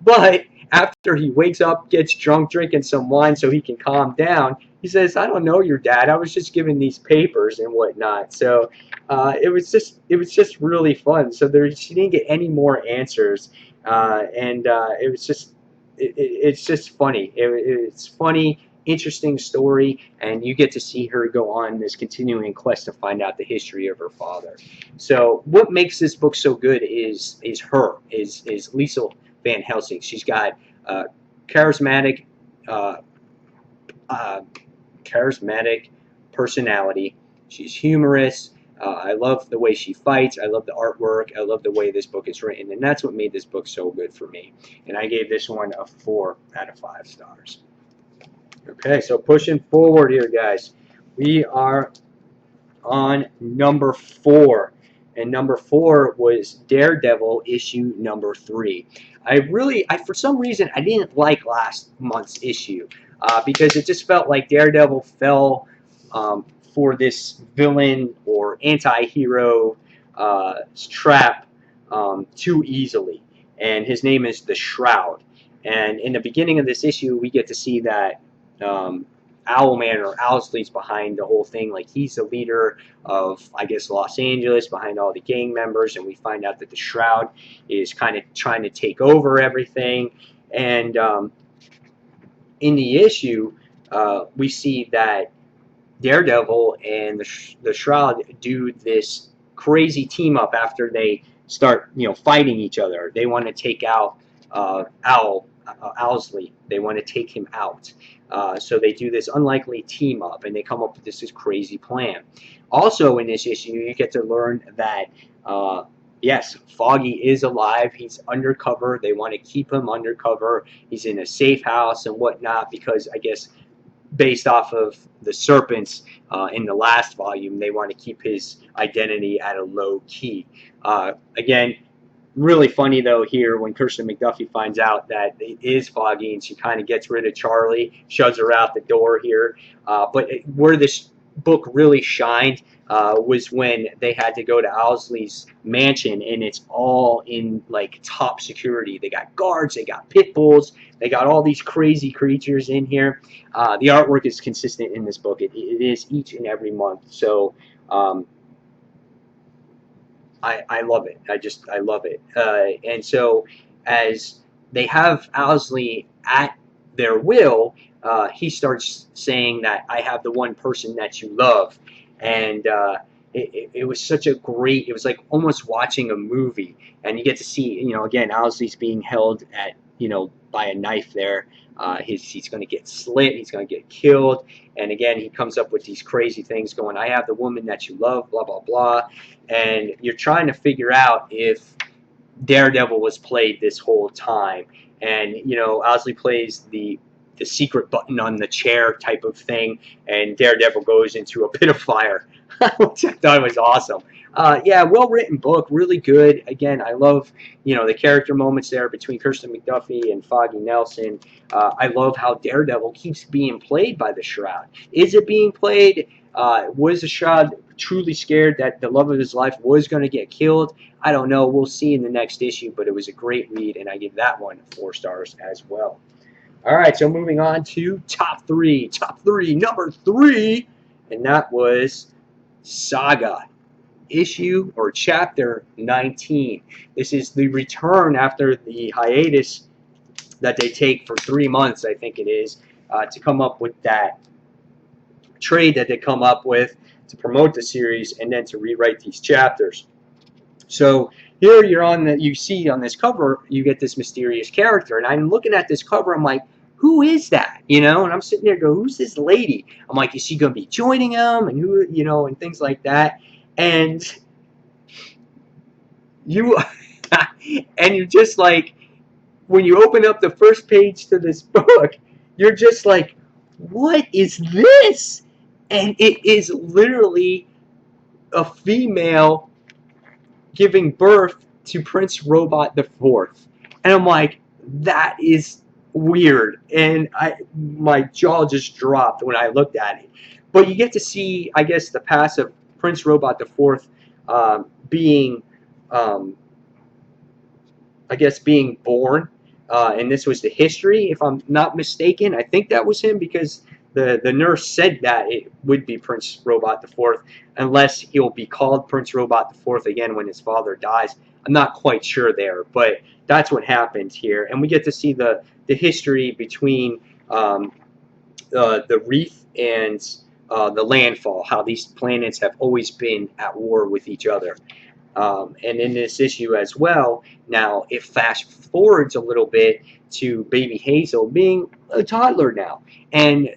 But after he wakes up, gets drunk, drinking some wine so he can calm down, he says, "I don't know your dad. I was just given these papers and whatnot." So it was just really fun. So she didn't get any more answers, and it was just it's just funny. It's funny, interesting story, and you get to see her go on this continuing quest to find out the history of her father. So what makes this book so good is Liesel Van Helsing. She's got charismatic personality. She's humorous. I love the way she fights. I love the artwork. I love the way this book is written, and that's what made this book so good for me. And I gave this one a 4 out of 5 stars. Okay, so pushing forward here, guys. We are on number 4. And number 4 was Daredevil issue number 3. For some reason, I didn't like last month's issue because it just felt like Daredevil fell for this villain or anti-hero trap too easily. And his name is the Shroud. And in the beginning of this issue, we get to see that Owlman or Owlsley's behind the whole thing. Like, he's the leader of, I guess, Los Angeles, behind all the gang members, and we find out that the Shroud is kind of trying to take over everything. And in the issue, we see that Daredevil and the Shroud do this crazy team up after they start, fighting each other. They want to take out Owlsley. They want to take him out. So they do this unlikely team up, and they come up with this crazy plan. Also, in this issue, you get to learn that yes, Foggy is alive. He's undercover. They want to keep him undercover. He's in a safe house and whatnot because, I guess, based off of the Serpents in the last volume, they want to keep his identity at a low key. Again, really funny though here when Kirsten McDuffie finds out that it is Foggy, and she kind of gets rid of Charlie, shoves her out the door here. But where this book really shined was when they had to go to Owlsley's mansion, and it's all in like top security. They got guards, they got pit bulls, they got all these crazy creatures in here. The artwork is consistent in this book. It is each and every month. So I love it. I love it. And so as they have Owlsley at their will, he starts saying that I have the one person that you love. And it was such a great, it was like almost watching a movie. And you get to see, again, Owlsley's being held at, by a knife there. He's going to get slit. He's going to get killed. And again, he comes up with these crazy things going, I have the woman that you love, blah, blah, blah. And you're trying to figure out if Daredevil was played this whole time. And, Owlsley plays the secret button on the chair type of thing, and Daredevil goes into a pit of fire, which I thought was awesome. Yeah, well-written book, really good. Again, I love, the character moments there between Kirsten McDuffie and Foggy Nelson. I love how Daredevil keeps being played by the Shroud. Is it being played? Was the Shroud truly scared that the love of his life was going to get killed? I don't know. We'll see in the next issue, but it was a great read, and I give that one 4 stars as well. All right, so moving on to top three. Top three, number 3, and that was Saga, issue or chapter 19. This is the return after the hiatus that they take for 3 months, I think it is, to come up with that trade that they come up with to promote the series and then to rewrite these chapters. So here you see on this cover, you get this mysterious character, and I'm looking at this cover, I'm like, who is that? And I'm sitting there going, who's this lady? I'm like, is she going to be joining him? And who, and things like that. And you're just like, when you open up the first page to this book, you're just like, what is this? And it is literally a female giving birth to Prince Robot the Fourth. And I'm like, that is weird. And my jaw just dropped when I looked at it. But you get to see, I guess, the past of Prince Robot the Fourth being born. And this was the history, if I'm not mistaken. I think that was him because the nurse said that it would be Prince Robot the Fourth, unless he'll be called Prince Robot the Fourth again when his father dies. I'm not quite sure there, but that's what happened here. And we get to see the history between the Reef and the Landfall, how these planets have always been at war with each other. And in this issue as well, now it fast forwards a little bit to baby Hazel being a toddler now. And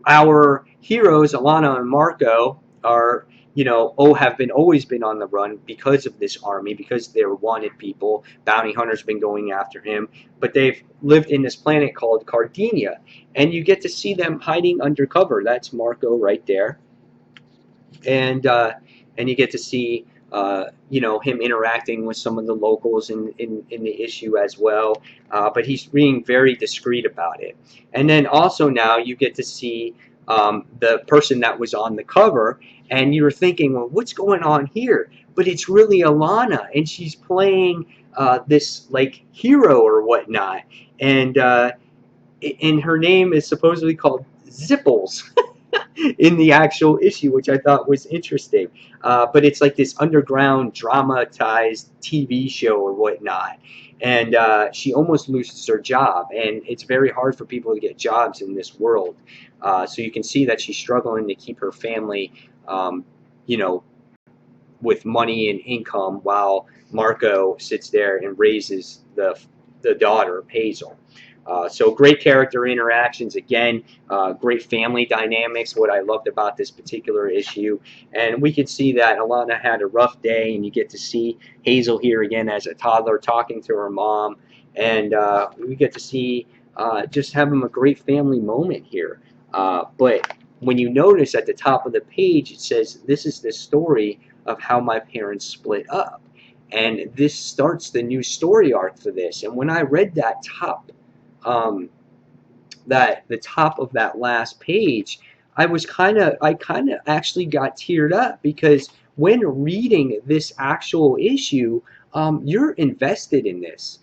our heroes, Alana and Marco, are, have always been on the run because of this army, because they're wanted people. Bounty hunters been going after him, but they've lived in this planet called Cardenia, and you get to see them hiding undercover. That's Marco right there, and you get to see him interacting with some of the locals in the issue as well, but he's being very discreet about it. And then also now you get to see the person that was on the cover, and you're thinking, well, what's going on here? But it's really Alana, and she's playing this like hero or whatnot, and her name is supposedly called zipples in the actual issue, which I thought was interesting. But it's like this underground dramatized TV show or whatnot. And she almost loses her job. And it's very hard for people to get jobs in this world. So you can see that she's struggling to keep her family, you know, with money and income while Marco sits there and raises the daughter, Hazel. So great character interactions again, great family dynamics. What I loved about this particular issue, and we could see that Alana had a rough day, and you get to see Hazel here again as a toddler talking to her mom, and we get to see just having a great family moment here. But when you notice at the top of the page, it says, "This is the story of how my parents split up," and this starts the new story arc for this. And when I read that the top of that last page, I kind of actually got teared up, because when reading this actual issue, you're invested in this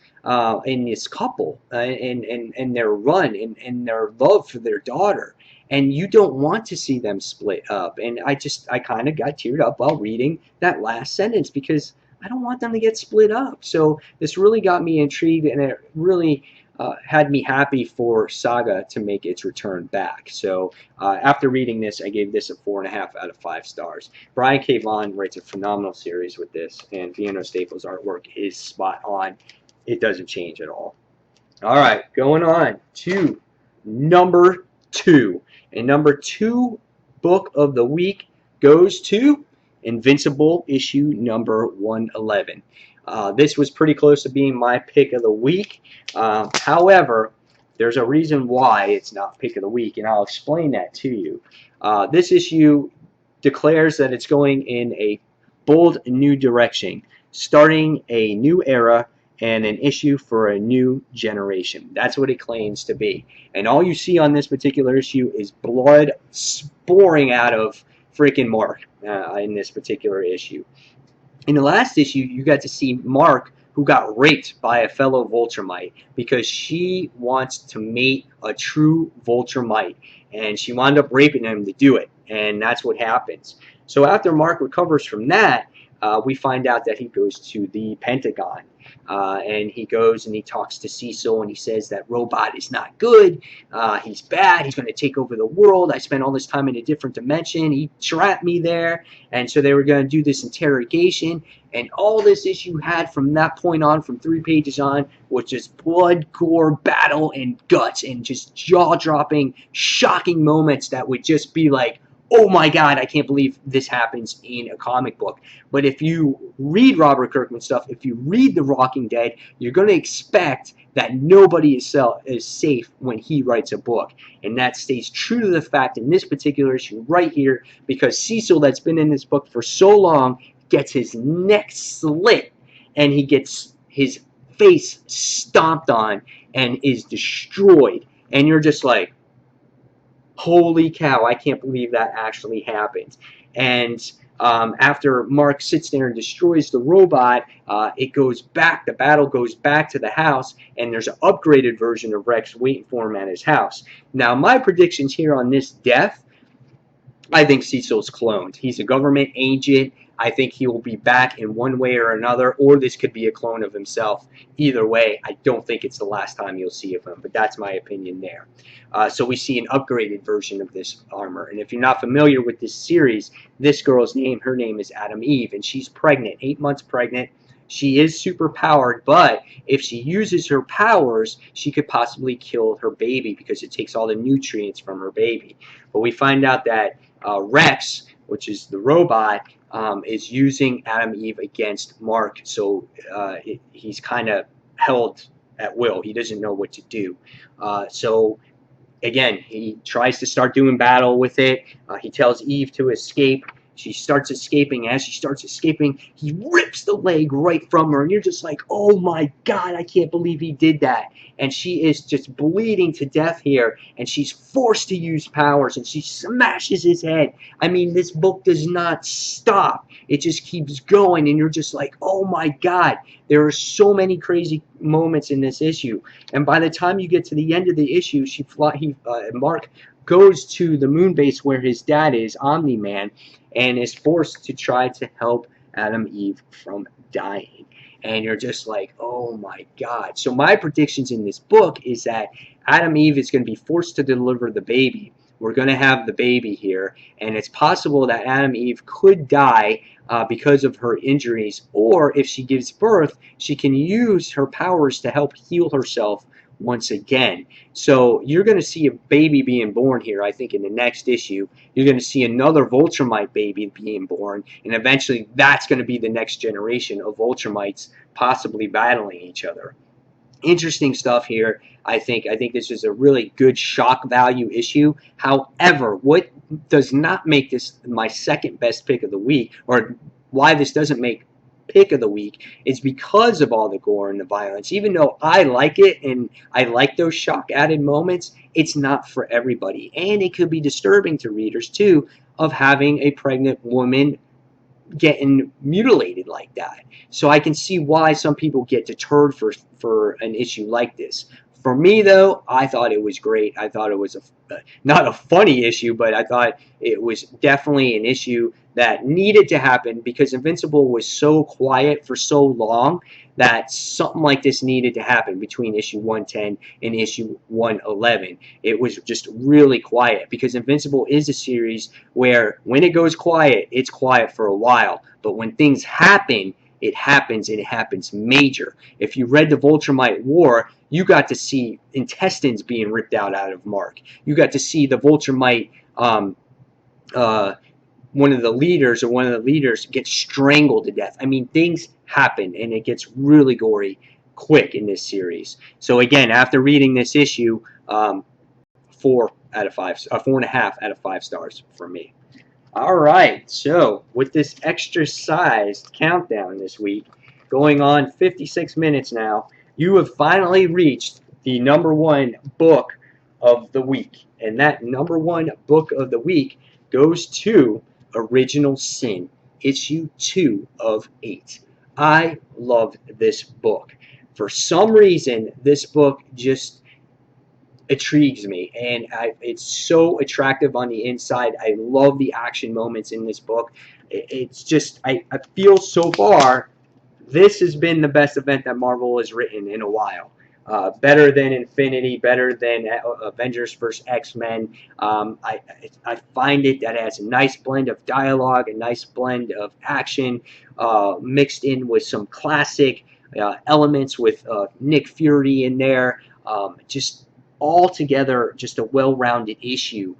couple, and their run, and their love for their daughter, and you don't want to see them split up. And I kind of got teared up while reading that last sentence, because I don't want them to get split up. So this really got me intrigued, and it really had me happy for Saga to make its return back. So after reading this, I gave this a 4.5 out of 5 stars. Brian K. Vaughan writes a phenomenal series with this, and Fiona Staples' artwork is spot on. It doesn't change at all. All right, going on to number 2. And number 2 book of the week goes to Invincible issue number 111. This was pretty close to being my pick of the week. However, there's a reason why it's not pick of the week, and I'll explain that to you. This issue declares that it's going in a bold new direction, starting a new era and an issue for a new generation. That's what it claims to be. And all you see on this particular issue is blood pouring out of freaking Mark in this particular issue. In the last issue, you got to see Mark, who got raped by a fellow Vulturemite because she wants to mate a true Vulturemite, and she wound up raping him to do it, and that's what happens. So after Mark recovers from that, we find out that he goes to the Pentagon, and he goes and he talks to Cecil, and he says that Robot is not good, he's bad, he's going to take over the world, I spent all this time in a different dimension, he trapped me there. And so they were going to do this interrogation, and all this issue had from that point on, from 3 pages on, was just blood, gore, battle, and guts, and just jaw-dropping, shocking moments that would just be like, oh my God, I can't believe this happens in a comic book. But if you read Robert Kirkman stuff, if you read The Walking Dead, you're going to expect that nobody is safe when he writes a book. And that stays true to the fact in this particular issue right here, because Cecil, that's been in this book for so long, gets his neck slit, and he gets his face stomped on and is destroyed. And you're just like, holy cow, I can't believe that actually happened. And after Mark sits there and destroys the robot, it goes back, the battle goes back to the house, and there's an upgraded version of Rex waiting for him at his house. Now, my predictions here on this death, I think Cecil's cloned. He's a government agent. I think he will be back in one way or another, or this could be a clone of himself. Either way, I don't think it's the last time you'll see of him, but that's my opinion there. So we see an upgraded version of this armor, and if you're not familiar with this series, this girl's name, her name is Adam Eve, and she's pregnant, 8 months pregnant. She is super powered, but if she uses her powers, she could possibly kill her baby because it takes all the nutrients from her baby. But we find out that Rex, which is the robot, is using Adam Eve against Mark, so he's kind of held at will. He doesn't know what to do. So again, he tries to start doing battle with it. He tells Eve to escape. She starts escaping. As she starts escaping, he rips the leg right from her, and you're just like, oh my God, I can't believe he did that. And she is just bleeding to death here, and she's forced to use powers, and she smashes his head. I mean, this book does not stop. It just keeps going, and you're just like, oh my God. There are so many crazy moments in this issue, and by the time you get to the end of the issue, Mark goes to the moon base where his dad is, Omni-Man, and is forced to try to help Adam Eve from dying. And you're just like, oh my God. So my predictions in this book is that Adam Eve is going to be forced to deliver the baby. We're going to have the baby here, and it's possible that Adam Eve could die because of her injuries, or if she gives birth, she can use her powers to help heal herself once again. So you're going to see a baby being born here, I think, in the next issue. You're going to see another Vulturemite baby being born, and eventually that's going to be the next generation of Vulturemites possibly battling each other. Interesting stuff here. I think this is a really good shock value issue. However, what does not make this my second best pick of the week, or why this doesn't make pick of the week, is because of all the gore and the violence. Even though I like it and I like those shock added moments, it's not for everybody, and it could be disturbing to readers too, of having a pregnant woman getting mutilated like that. So I can see why some people get deterred for an issue like this. For me, though, I thought it was great. I thought it was not a funny issue, but I thought it was definitely an issue that needed to happen because Invincible was so quiet for so long that something like this needed to happen between issue 110 and issue 111. It was just really quiet because Invincible is a series where when it goes quiet, it's quiet for a while. But when things happen, it happens, and it happens major. If you read the Vulturemite War, you got to see intestines being ripped out of Mark. You got to see the Vulturemite, one of the leaders get strangled to death. I mean, things happen, and it gets really gory quick in this series. So again, after reading this issue, 4.5 out of 5 stars for me. All right, so with this extra sized countdown this week, going on 56 minutes now, you have finally reached the #1 book of the week. And that #1 book of the week goes to Original Sin, issue 2 of 8. I love this book. For some reason, this book just intrigues me, and it's so attractive on the inside. I love the action moments in this book. It's just, I feel so far this has been the best event that Marvel has written in a while. Better than Infinity, better than Avengers vs. X-Men. I find it that it has a nice blend of dialogue, a nice blend of action, mixed in with some classic elements with Nick Fury in there. Just altogether, just a well-rounded issue.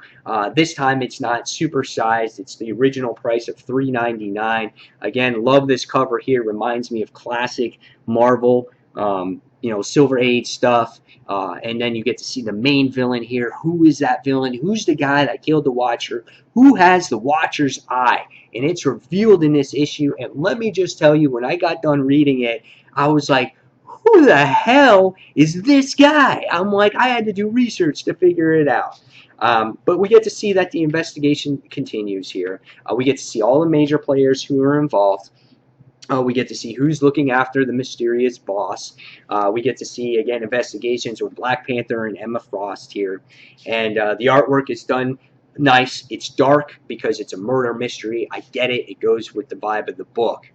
This time it's not supersized. It's the original price of $3.99. Again, love this cover here. Reminds me of classic Marvel, Silver Age stuff. And then you get to see the main villain here. Who is that villain? Who's the guy that killed the Watcher? Who has the Watcher's eye? And it's revealed in this issue. And let me just tell you, when I got done reading it, I was like, who the hell is this guy? I'm like, I had to do research to figure it out. But we get to see that the investigation continues here. We get to see all the major players who are involved. We get to see who's looking after the mysterious boss. We get to see, again, investigations with Black Panther and Emma Frost here. And the artwork is done nice. It's dark because it's a murder mystery. I get it. It goes with the vibe of the book.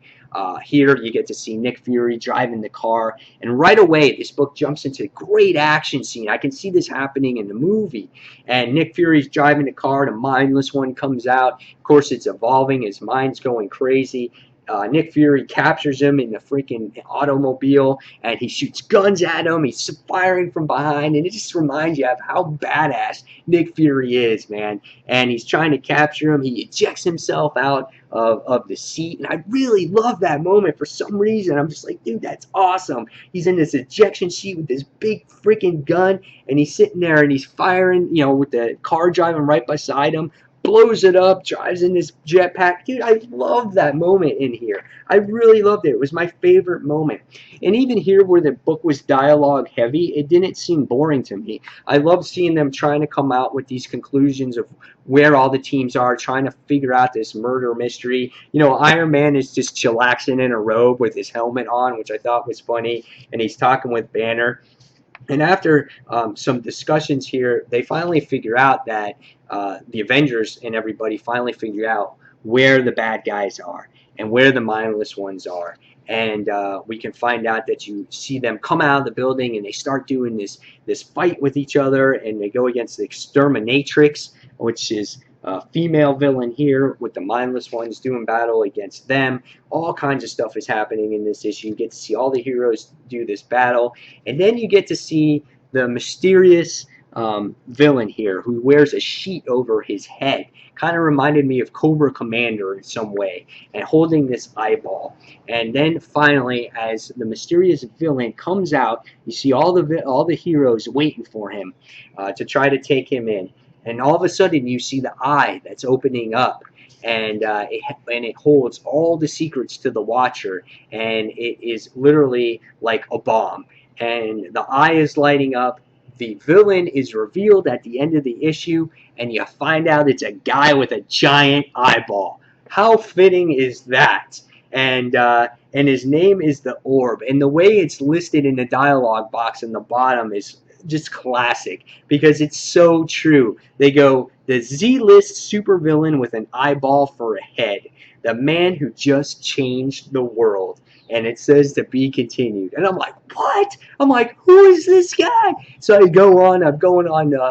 Here you get to see Nick Fury driving the car, and right away this book jumps into a great action scene. I can see this happening in the movie, and Nick Fury's driving the car, the mindless one comes out. Of course, it's evolving, his mind's going crazy. Nick Fury captures him in the freaking automobile, and he shoots guns at him. He's firing from behind, and it just reminds you of how badass Nick Fury is, man. And he's trying to capture him. He ejects himself out of the seat, and I really love that moment for some reason. I'm just like, dude, that's awesome. He's in this ejection seat with this big freaking gun, and he's sitting there, and he's firing, with the car driving right beside him. Blows it up, drives in this jetpack. Dude, I love that moment in here. I really loved it. It was my favorite moment. And even here where the book was dialogue heavy, it didn't seem boring to me. I love seeing them trying to come out with these conclusions of where all the teams are, trying to figure out this murder mystery. Iron Man is just chillaxing in a robe with his helmet on, which I thought was funny, and he's talking with Banner. And after some discussions here, they finally figure out that the Avengers and everybody finally figure out where the bad guys are and where the mindless ones are. And we can find out that you see them come out of the building and they start doing this fight with each other, and they go against the Exterminatrix, which is a female villain here, with the mindless ones doing battle against them. All kinds of stuff is happening in this issue. You get to see all the heroes do this battle, and then you get to see the mysterious villain here who wears a sheet over his head. Kind of reminded me of Cobra Commander in some way, and holding this eyeball. And then finally, as the mysterious villain comes out, you see all the heroes waiting for him to try to take him in. And all of a sudden, you see the eye that's opening up, and it holds all the secrets to the Watcher, and it is literally like a bomb. And the eye is lighting up. The villain is revealed at the end of the issue, and you find out it's a guy with a giant eyeball. How fitting is that? And his name is the Orb, and the way it's listed in the dialogue box in the bottom is just classic, because it's so true. They go, the Z-list supervillain with an eyeball for a head, the man who just changed the world. And it says to be continued. And I'm like, what? I'm like, who is this guy? So I'm going on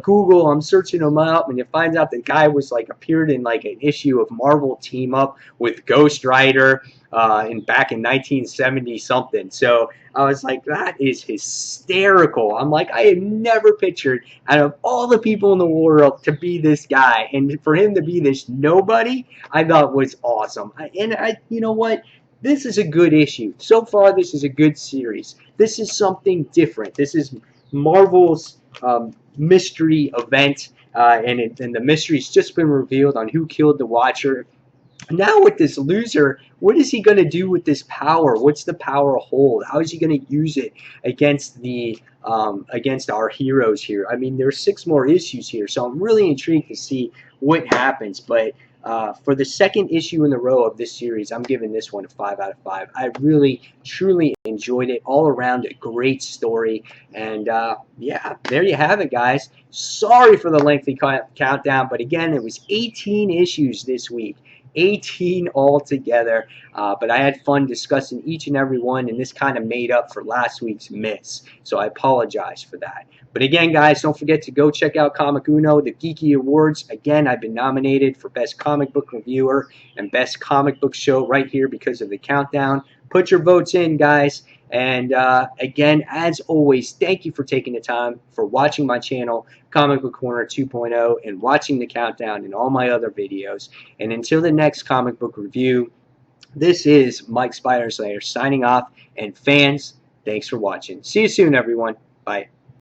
Google, I'm searching him up, and it finds out the guy was like appeared in like an issue of Marvel Team Up with Ghost Rider back in 1970 something. So I was like, that is hysterical. I'm like, I had never pictured out of all the people in the world to be this guy, and for him to be this nobody, I thought was awesome. You know what? This is a good issue. So far, this is a good series. This is something different. This is Marvel's mystery event, and the mystery's just been revealed on who killed the Watcher. Now with this loser, what is he going to do with this power? What's the power hold? How is he going to use it against against our heroes here? I mean, there's 6 more issues here, so I'm really intrigued to see what happens. But for the second issue in a row of this series, I'm giving this one a 5 out of 5. I really, truly enjoyed it. All around a great story. And yeah, there you have it, guys. Sorry for the lengthy countdown, but again, it was 18 issues this week. 18 altogether, but I had fun discussing each and every one, and this kind of made up for last week's miss, so I apologize for that. But again, guys, don't forget to go check out Comic Uno, the Geeky Awards. Again, I've been nominated for Best Comic Book Reviewer and Best Comic Book Show right here because of the countdown. Put your votes in, guys. And again, as always, thank you for taking the time for watching my channel, Comic Book Corner 2.0, and watching the countdown and all my other videos. And until the next comic book review, this is Mike Spiderslayer signing off. And fans, thanks for watching. See you soon, everyone. Bye.